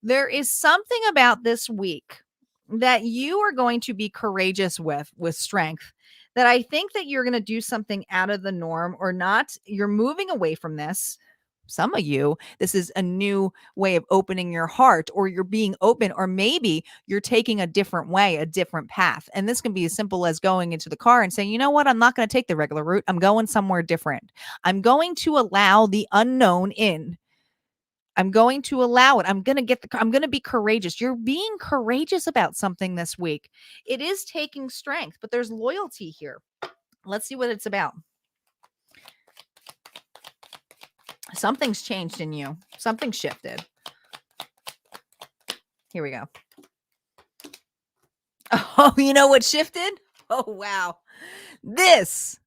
There is something about this week that you are going to be courageous with strength, that I think that you're going to do something out of the norm or not. You're moving away from this. Some of you, this is a new way of opening your heart, or you're being open, or maybe you're taking a different way, a different path. And this can be as simple as going into the car and saying, you know what? I'm not going to take the regular route. I'm going somewhere different. I'm going to allow the unknown in. I'm going to allow it. I'm going to be courageous. You're being courageous about something this week. It is taking strength, but there's loyalty here. Let's see what it's about. Something's changed in you. Something shifted. Here we go. Oh, you know what shifted? Oh, wow. This.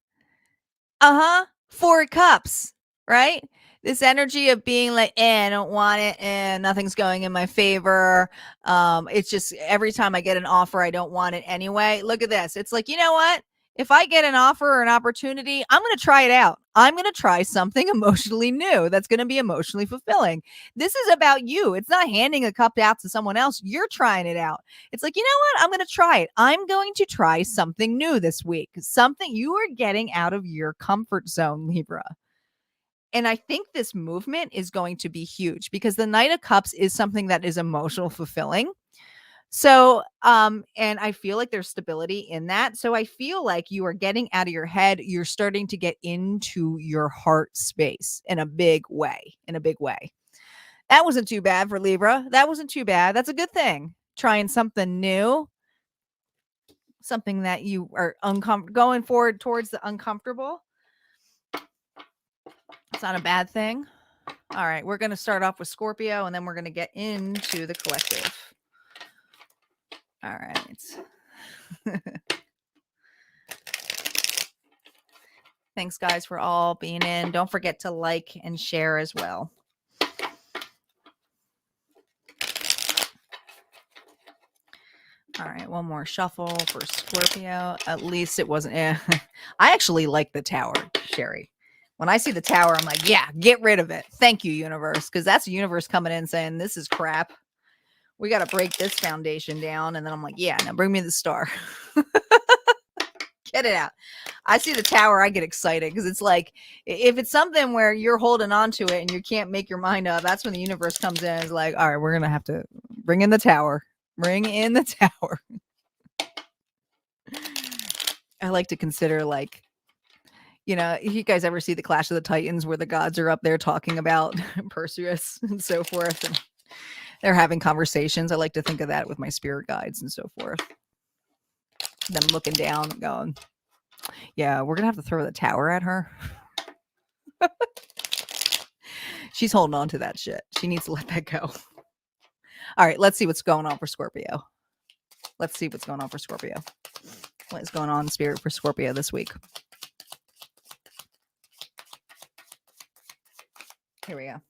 Four Cups, right? This energy of being like, I don't want it, and nothing's going in my favor. It's just every time I get an offer, I don't want it anyway. Look at this. It's like, you know what? If I get an offer or an opportunity, I'm going to try it out. I'm going to try something emotionally new that's going to be emotionally fulfilling. This is about you. It's not handing a cup out to someone else. You're trying it out. It's like, you know what? I'm going to try it. I'm going to try something new this week. Something you are getting out of your comfort zone, Libra. And I think this movement is going to be huge, because the Knight of Cups is something that is emotional fulfilling. So, and I feel like there's stability in that. So I feel like you are getting out of your head. You're starting to get into your heart space in a big way, That wasn't too bad for Libra. That wasn't too bad. That's a good thing. Trying something new, something that you are going forward towards the uncomfortable. It's not a bad thing. All right. We're going to start off with Scorpio, and then we're going to get into the collective. All right. Thanks, guys, for all being in. Don't forget to like and share as well. All right, one more shuffle for Scorpio. At least it wasn't. I actually like the Tower, Sherry. When I see the Tower, I'm like, yeah, get rid of it. Thank you, universe, because that's the universe coming in saying, this is crap. We got to break this foundation down. And then I'm like, yeah, now bring me the star. Get it out. I see the Tower, I get excited, because it's like, if it's something where you're holding on to it and you can't make your mind up, that's when the universe comes in and is like, all right, we're going to have to bring in the Tower. Bring in the Tower. I like to consider, like, if you guys ever see the Clash of the Titans where the gods are up there talking about Perseus and so forth, and they're having conversations. I like to think of that with my spirit guides and so forth. Them looking down and going, yeah, we're going to have to throw the Tower at her. She's holding on to that shit. She needs to let that go. All right, let's see what's going on for Scorpio. Let's see what's going on for Scorpio. What is going on in spirit for Scorpio this week? Here we go.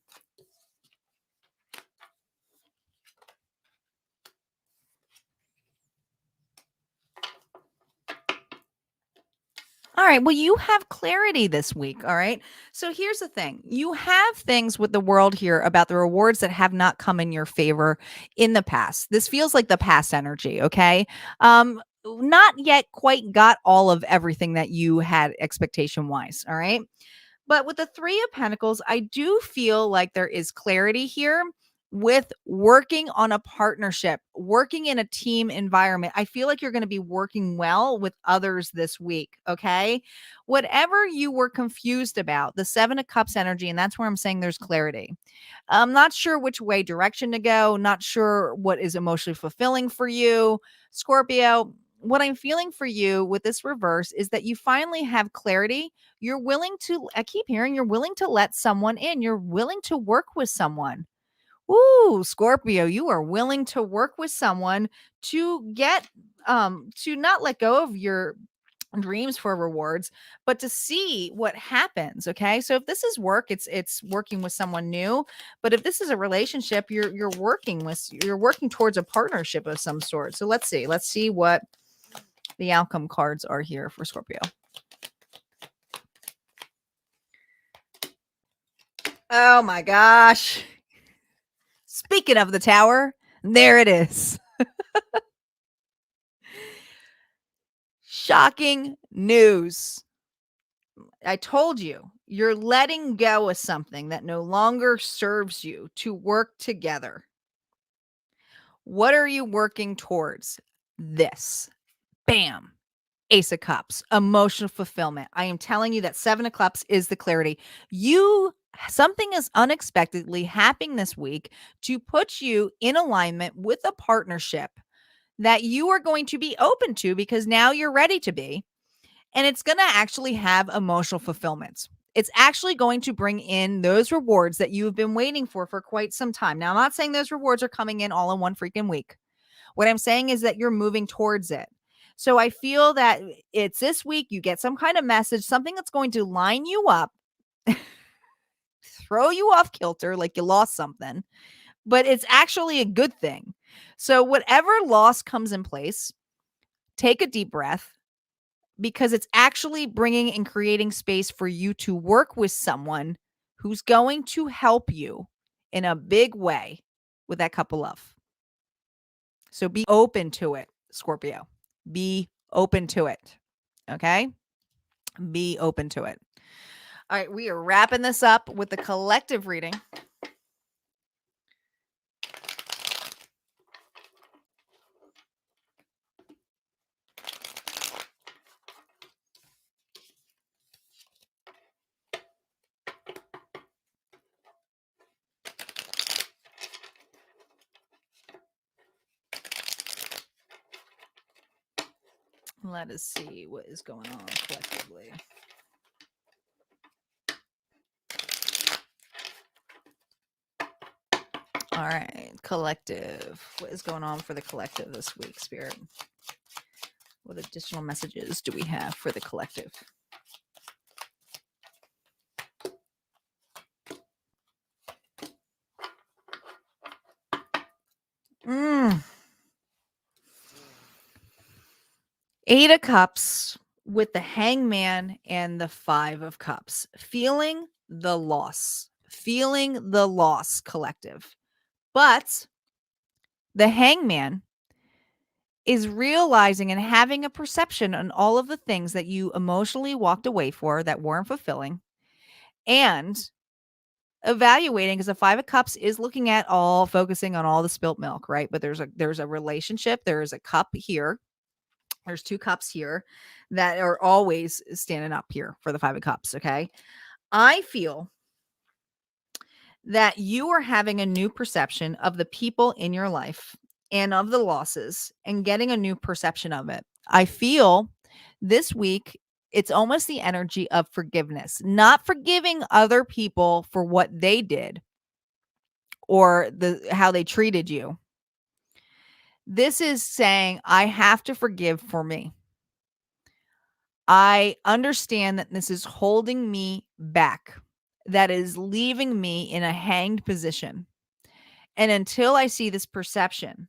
All right. Well, you have clarity this week. All right. So here's the thing. You have things with the world here about the rewards that have not come in your favor in the past. This feels like the past energy. Okay. Not yet quite got all of everything that you had expectation wise. All right. But with the Three of Pentacles, I do feel like there is clarity here with working on a partnership, working in a team environment. I feel like you're going to be working well with others this week. Okay. Whatever you were confused about, the Seven of Cups energy, and that's where I'm saying there's clarity. I'm not sure which way direction to go, not sure what is emotionally fulfilling for you, Scorpio. What I'm feeling for you with this reverse is that you finally have clarity. You're willing to, I keep hearing you're willing to let someone in. You're willing to work with someone. Ooh, Scorpio, you are willing to work with someone to get to not let go of your dreams for rewards, but to see what happens. Okay. So if this is work, it's working with someone new. But if this is a relationship, you're working towards a partnership of some sort. So let's see what the outcome cards are here for Scorpio. Oh my gosh. Speaking of the tower, there it is. Shocking news. I told you, you're letting go of something that no longer serves you to work together. What are you working towards? This. Bam. Ace of Cups, emotional fulfillment. I am telling you that Seven of Cups is the clarity. Something is unexpectedly happening this week to put you in alignment with a partnership that you are going to be open to because now you're ready to be. And it's going to actually have emotional fulfillment. It's actually going to bring in those rewards that you've been waiting for quite some time. Now, I'm not saying those rewards are coming in all in one freaking week. What I'm saying is that you're moving towards it. So I feel that it's this week, you get some kind of message, something that's going to line you up, throw you off kilter like you lost something, but it's actually a good thing. So whatever loss comes in place, take a deep breath because it's actually bringing and creating space for you to work with someone who's going to help you in a big way with that Cup of Love. So be open to it, Scorpio. Be open to it. Okay? Be open to it. All right, we are wrapping this up with the collective reading. Let us see what is going on collectively. All right, collective. What is going on for the collective this week, Spirit? What additional messages do we have for the collective? Eight of Cups with the Hangman and the Five of Cups. Feeling the loss, collective. But the Hangman is realizing and having a perception on all of the things that you emotionally walked away for that weren't fulfilling and evaluating, because the Five of Cups is looking at focusing on all the spilt milk, right? But there's a relationship. There is a cup here. There's two cups here that are always standing up here for the Five of Cups. Okay. I feel that you are having a new perception of the people in your life and of the losses and getting a new perception of it. I feel this week It's almost the energy of forgiveness, not forgiving other people for what they did or how they treated you. This is saying, I have to forgive for me. I understand that this is holding me back, that is leaving me in a hanged position. And until I see this perception,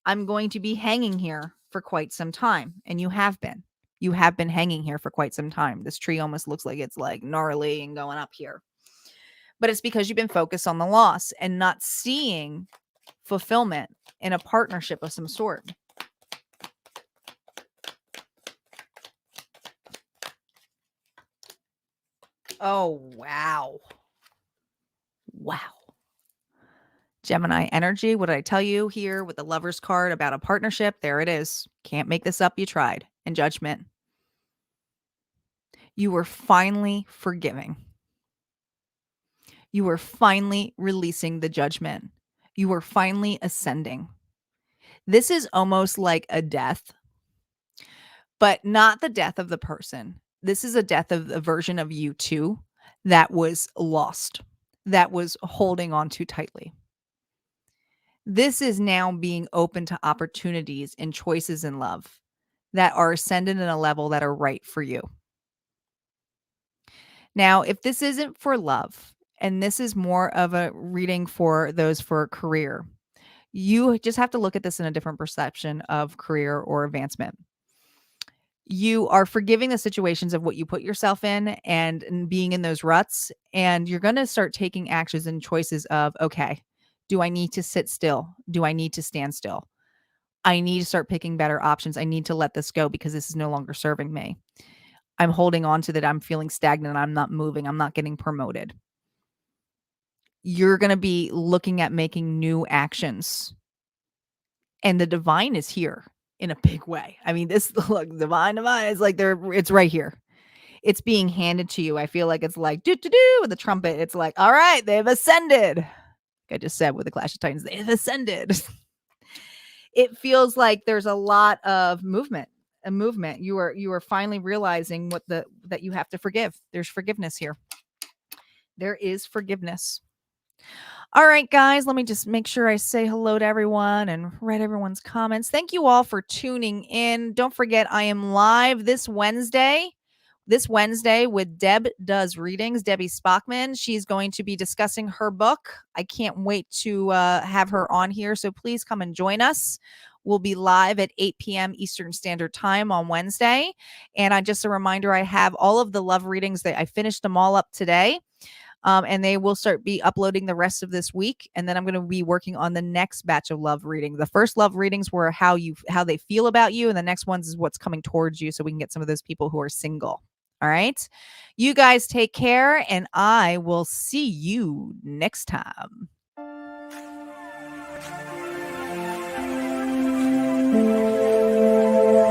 I'm going to be hanging here for quite some time. And you have been. You have been hanging here for quite some time. This tree almost looks like it's like gnarly and going up here. But it's because you've been focused on the loss and not seeing fulfillment in a partnership of some sort. Oh, wow. Wow. Gemini energy. What did I tell you here with the Lover's card about a partnership? There it is. Can't make this up. You tried. And Judgment. You were finally forgiving. You were finally releasing the judgment. You were finally ascending. This is almost like a death, but not the death of the person. This is a death of the version of you too that was lost, that was holding on too tightly. This is now being open to opportunities and choices in love that are ascended in a level that are right for you. Now, if this isn't for love, and this is more of a reading for those for a career, you just have to look at this in a different perception of career or advancement. You are forgiving the situations of what you put yourself in and being in those ruts. And you're going to start taking actions and choices of, okay, do I need to sit still? Do I need to stand still? I need to start picking better options. I need to let this go because this is no longer serving me. I'm holding on to that. I'm feeling stagnant. I'm not moving. I'm not getting promoted. You're going to be looking at making new actions. And the divine is here in a big way. I mean, this look, divine is like it's right here. It's being handed to you. I feel like it's like do with the trumpet. It's like, all right, they've ascended. Like I just said with the Clash of Titans, they've ascended. It feels like there's a lot of movement. You are finally realizing that you have to forgive. There's forgiveness here. There is forgiveness. All right, guys, let me just make sure I say hello to everyone and read everyone's comments. Thank you all for tuning in. Don't forget, I am live this Wednesday with Deb Does Readings, Debbie Spockman. She's going to be discussing her book. I can't wait to have her on here, so please come and join us. We'll be live at 8 p.m. Eastern Standard Time on Wednesday. And just a reminder, I have all of the love readings. That I finished them all up today. And they will be uploading the rest of this week. And then I'm going to be working on the next batch of love reading. The first love readings were how they feel about you. And the next ones is what's coming towards you. So we can get some of those people who are single. All right. You guys take care and I will see you next time.